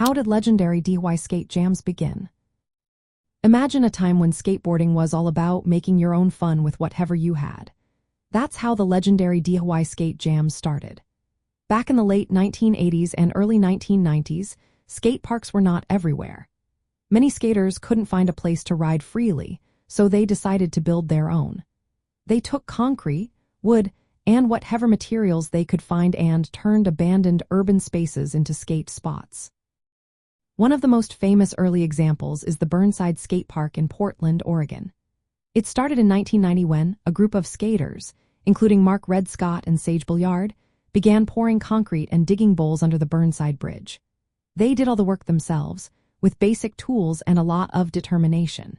How did legendary DIY skate jams begin? Imagine a time when skateboarding was all about making your own fun with whatever you had. That's how the legendary DIY skate jams started. Back in the late 1980s and early 1990s, skate parks were not everywhere. Many skaters couldn't find a place to ride freely, so they decided to build their own. They took concrete, wood, and whatever materials they could find and turned abandoned urban spaces into skate spots. One of the most famous early examples is the Burnside Skatepark in Portland, Oregon. It started in 1990 when a group of skaters, including Mark Red Scott and Sage Billiard, began pouring concrete and digging bowls under the Burnside Bridge. They did all the work themselves, with basic tools and a lot of determination.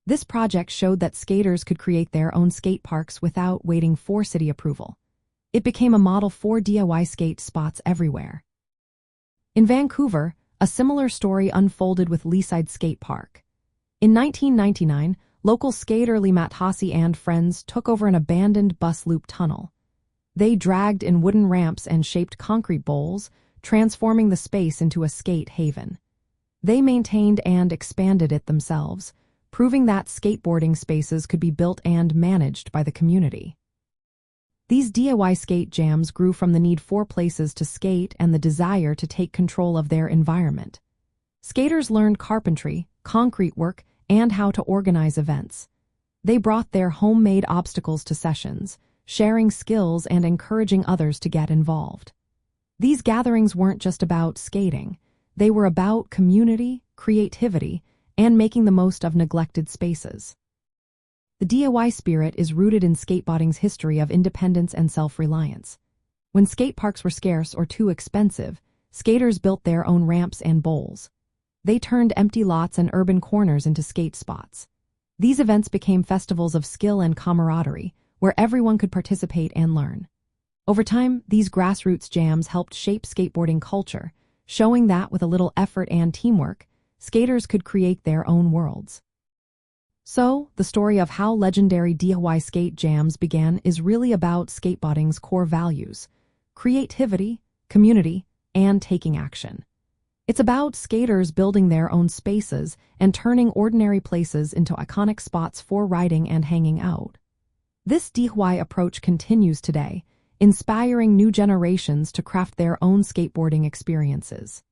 This project showed that skaters could create their own skate parks without waiting for city approval. It became a model for DIY skate spots everywhere. In Vancouver, a similar story unfolded with Leeside Skatepark. In 1999, local skater Lee Matassi and friends took over an abandoned bus loop tunnel. They dragged in wooden ramps and shaped concrete bowls, transforming the space into a skate haven. They maintained and expanded it themselves, proving that skateboarding spaces could be built and managed by the community. These DIY skate jams grew from the need for places to skate and the desire to take control of their environment. Skaters learned carpentry, concrete work, and how to organize events. They brought their homemade obstacles to sessions, sharing skills and encouraging others to get involved. These gatherings weren't just about skating. They were about community, creativity, and making the most of neglected spaces. The DIY spirit is rooted in skateboarding's history of independence and self-reliance. When skate parks were scarce or too expensive, skaters built their own ramps and bowls. They turned empty lots and urban corners into skate spots. These events became festivals of skill and camaraderie, where everyone could participate and learn. Over time, these grassroots jams helped shape skateboarding culture, showing that with a little effort and teamwork, skaters could create their own worlds. So, the story of how legendary DIY skate jams began is really about skateboarding's core values: creativity, community, and taking action. It's about skaters building their own spaces and turning ordinary places into iconic spots for riding and hanging out. This DIY approach continues today, inspiring new generations to craft their own skateboarding experiences.